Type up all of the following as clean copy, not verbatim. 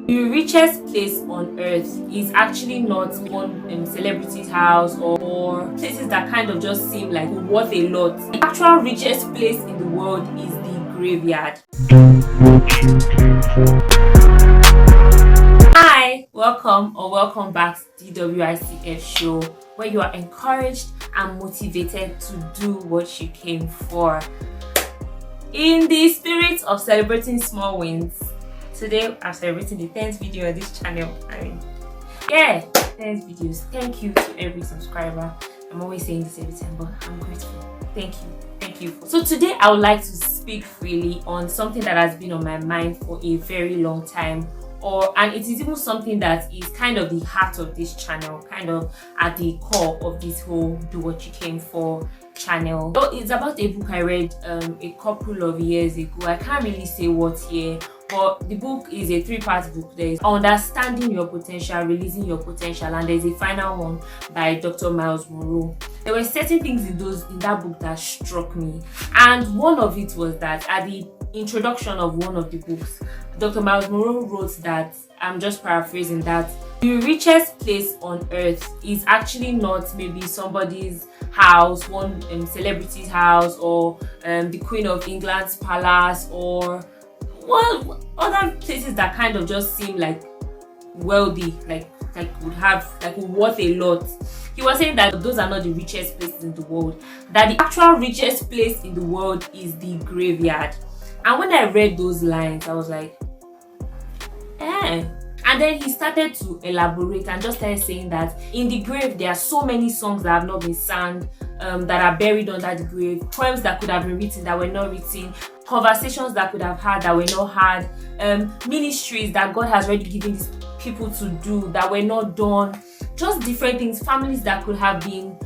The richest place on earth is actually not one celebrity's house or places that kind of just seem like worth a lot. The actual richest place in the world is the graveyard. Hi, welcome back to the WICF show, where you are encouraged and motivated to do what you came for. In the spirit of celebrating small wins, today I'm celebrating the 10th video on this channel. 10th videos. Thank you to every subscriber. I'm always saying this every time, but I'm grateful. Thank you. So today I would like to speak freely on something that has been on my mind for a very long time, and it is even something that is kind of the heart of this channel, kind of at the core of this whole do what you came for channel. So it's about a book I read a couple of years ago. I can't really say what year, but the book is a 3-part book. There is Understanding Your Potential, Releasing Your Potential, and there's a final one by Dr. Myles Munroe. There were certain things in that book that struck me, and one of it was that at the introduction of one of the books, Dr. Myles Munroe wrote that, I'm just paraphrasing, that the richest place on earth is actually not maybe somebody's house, one celebrity's house, or the Queen of England's palace, or other places that kind of just seem like wealthy, like would worth a lot. He was saying that those are not the richest places in the world, that the actual richest place in the world is the graveyard. And when I read those lines, I was like, And then he started to elaborate and just started saying that in the grave there are so many songs that have not been sung, that are buried under the grave, poems that could have been written that were not written, conversations that could have had that were not had, ministries that God has already given these people to do that were not done, just different things, families that could have been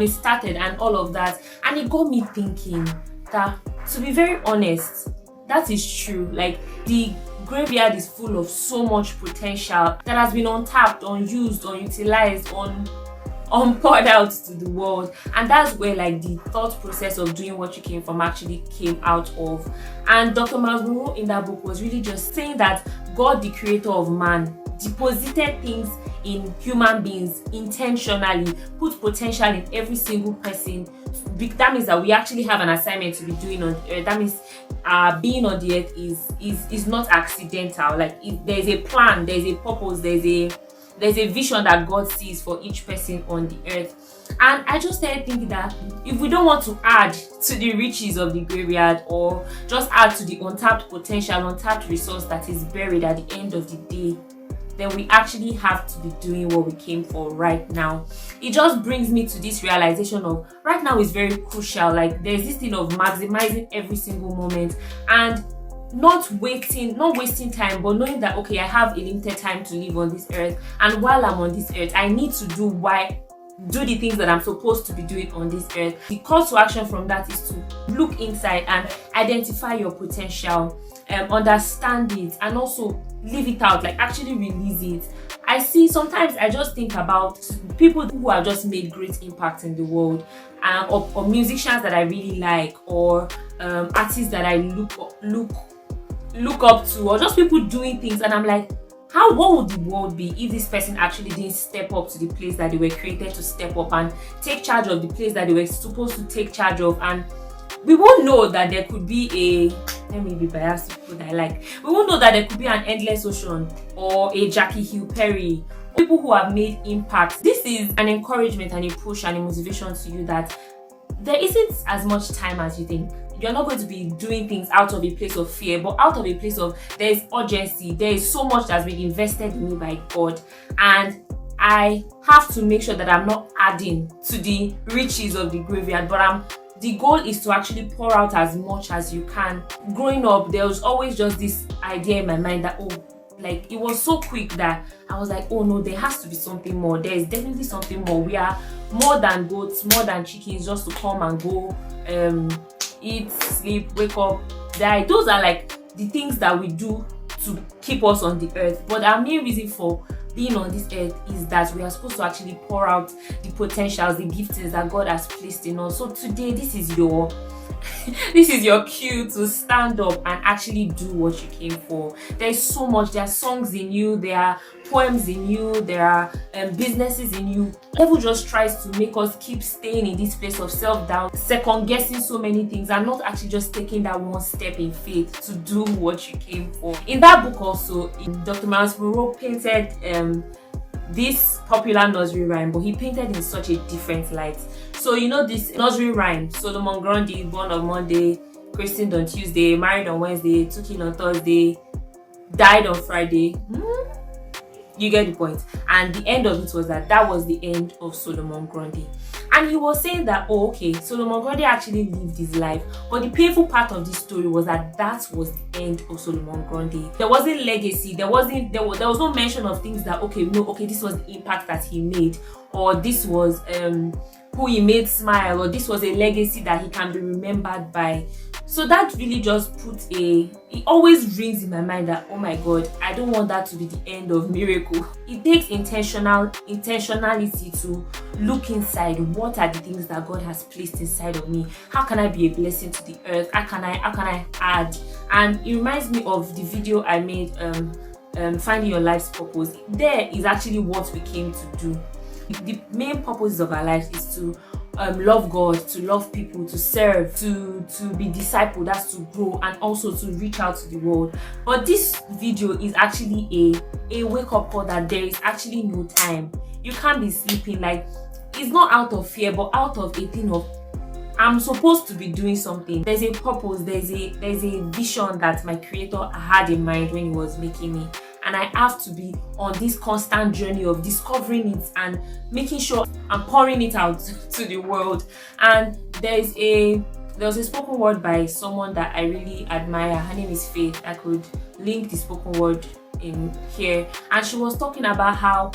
started, and all of that. And it got me thinking that, to be very honest, that is true. Like, the graveyard is full of so much potential that has been untapped, unused, unutilized, poured out to the world. And that's where like the thought process of doing what you came from actually came out of. And Dr. Myles Munroe in that book was really just saying that God, the creator of man, deposited things in human beings intentionally, put potential in every single person. That means that we actually have an assignment to be doing on the earth. That means being on the earth is not accidental. Like, there's a plan, there's a purpose, there's a vision that God sees for each person on the earth. And I just started thinking that if we don't want to add to the riches of the graveyard, or just add to the untapped potential, untapped resource that is buried at the end of the day, then we actually have to be doing what we came for right now. It just brings me to this realization of right now is very crucial. Like, there's this thing of maximizing every single moment and not wasting time, but knowing that, okay, I have a limited time to live on this earth, and while I'm on this earth, I need to do the things that I'm supposed to be doing on this earth. The call to action from that is to look inside and identify your potential, understand it, and also live it out, like actually release it. I just think about people who have just made great impact in the world, or musicians that I really like, or artists that I look up to, or just people doing things, and I'm like, what would the world be if this person actually didn't step up to the place that they were created to step up and take charge of the place that they were supposed to take charge of? And we won't know that there could be let me be biased to people that I like. We won't know that there could be an Endless Ocean or a Jackie Hill Perry, people who have made impact. This is an encouragement and a push and a motivation to you that there isn't as much time as you think. You're not going to be doing things out of a place of fear, but out of a place of there is urgency. There is so much that's been invested in me by God, and I have to make sure that I'm not adding to the riches of the graveyard, but the goal is to actually pour out as much as you can. Growing up, there was always just this idea in my mind that, it was so quick that I was like, oh no, there has to be something more. There is definitely something more. We are more than goats, more than chickens, just to come and go, eat, sleep, wake up, die. Those are like the things that we do to keep us on the earth. But our main reason for being on this earth is that we are supposed to actually pour out the potentials, the giftings that God has placed in us. So today, this is your this is your cue to stand up and actually do what you came for. There's so much. There are songs in you, there are poems in you, there are businesses in you. The devil just tries to make us keep staying in this place of self-doubt, second guessing so many things, and not actually just taking that one step in faith to do what you came for. In that book also, Dr. Myles Munroe painted this popular nursery rhyme, but he painted in such a different light. So you know this nursery rhyme: Solomon Grundy, born on Monday, christened on Tuesday, married on Wednesday, took in on Thursday, died on Friday. You get the point. And the end of it was that was the end of Solomon Grundy. And he was saying that, oh, okay, Solomon Grundy actually lived his life, but the painful part of this story was that was the end of Solomon Grundy. There wasn't legacy. There was no mention of things that, okay, this was the impact that he made, or this was who he made smile, or this was a legacy that he can be remembered by. So that really just it always rings in my mind that, oh my God, I don't want that to be the end of Miracle. It takes intentionality to look inside. What are the things that God has placed inside of me? How can I be a blessing to the earth? How can I add? And it reminds me of the video I made, Finding Your Life's Purpose. There is actually what we came to do. The main purpose of our lives is to love God, to love people, to serve, to be discipled, that's to grow, and also to reach out to the world. But this video is actually a wake-up call that there is actually no time. You can't be sleeping. Like, it's not out of fear, but out of a thing of, I'm supposed to be doing something. There's a purpose, there's a vision that my creator had in mind when he was making me. And I have to be on this constant journey of discovering it and making sure I'm pouring it out to the world. And there was a spoken word by someone that I really admire. Her name is Faith. I could link the spoken word in here. And she was talking about how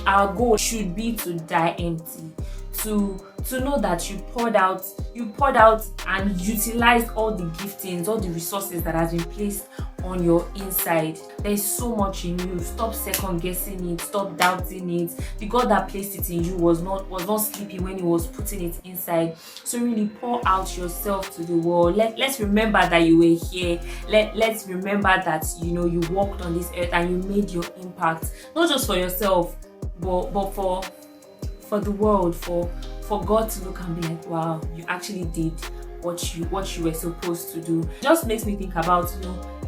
our goal should be to die empty. To know that you poured out and utilized all the giftings, all the resources that has been placed on your inside. There's so much in you. Stop second guessing it, stop doubting it. The God that placed it in you was not sleeping when he was putting it inside. So really pour out yourself to the world. Let's remember that you were here. Let's remember that you walked on this earth and you made your impact, not just for yourself, but for the world, for God to look and be like, wow, you actually did what you were supposed to do. It just makes me think about,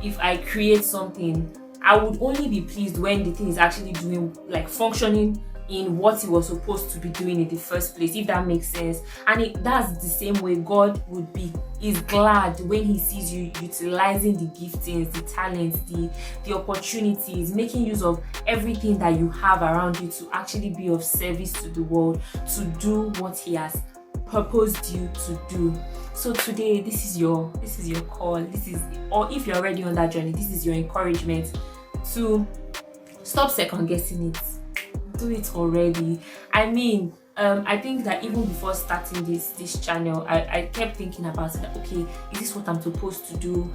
if I create something, I would only be pleased when the thing is actually doing, like, functioning in what it was supposed to be doing in the first place, if that makes sense. And that's the same way God is glad when he sees you utilizing the giftings, the talents, the opportunities, making use of everything that you have around you to actually be of service to the world, to do what he has purposed you to do. So today, this is your call. Or if you're already on that journey, this is your encouragement to stop second guessing it. Do it already. I mean, I think that even before starting this channel, I kept thinking about it. Okay, is this what I'm supposed to do?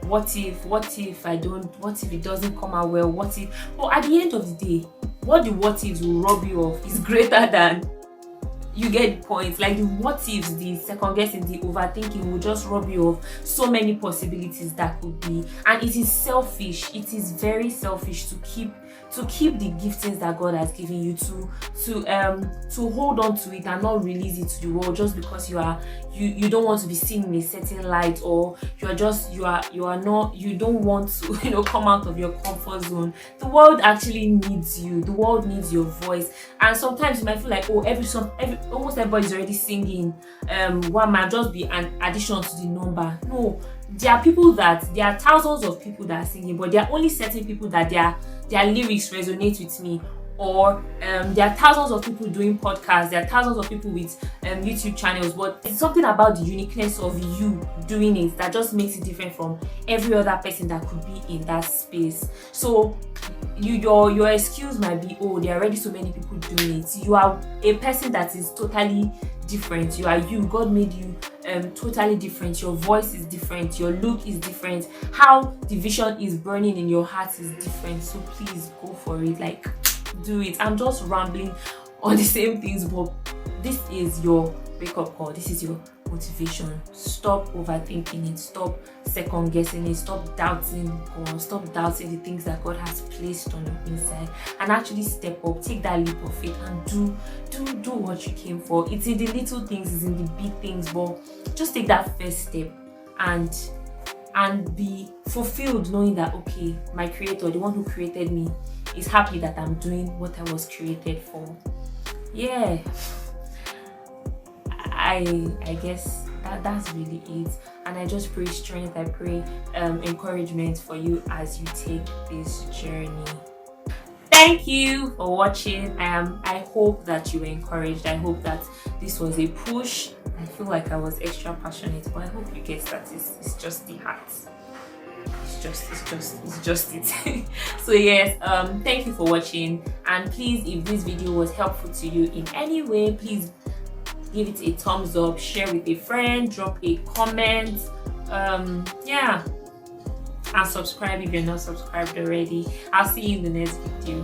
What if I don't? What if it doesn't come out well? What if? But at the end of the day, what the what ifs will rob you of is greater than. You get the point. Like, the what ifs, the second guessing, the overthinking will just rob you of so many possibilities that could be. And it is selfish. It is very selfish to keep the giftings that God has given you, to hold on to it and not release it to the world just because you don't want to be seen in a certain light, or you don't want to come out of your comfort zone. The world actually needs you. The world needs your voice. And sometimes you might feel like, almost everybody's already singing. What might just be an addition to the number. No, there are thousands of people that are singing, but there are only certain people that their lyrics resonate with me. Or there are thousands of people doing podcasts, there are thousands of people with YouTube channels, but it's something about the uniqueness of you doing it that just makes it different from every other person that could be in that space. So your excuse might be, there are already so many people doing it. You are a person that is totally different. You are you. God made you totally different. Your voice is different. Your look is different. How the vision is burning in your heart is different. So please go for it. Like, do it. I'm just rambling on the same things, but this is your wake-up call. This is your motivation. Stop overthinking it, stop second guessing it, stop doubting God, stop doubting the things that God has placed on your inside, and actually step up, take that leap of faith and do what you came for. It's in the little things, it's in the big things, but just take that first step and be fulfilled, knowing that okay, my creator, the one who created me, is happy that I'm doing what I was created for. Yeah, I guess that's really it. And I just pray strength, I pray encouragement for you as you take this journey. Thank you for watching. I hope that you were encouraged. I hope that this was a push. I feel like I was extra passionate, but I hope you get that it's just the heart. It's just it. So yes, thank you for watching, and please, if this video was helpful to you in any way, please give it a thumbs up, share with a friend, drop a comment, yeah, and subscribe if you're not subscribed already. I'll see you in the next video.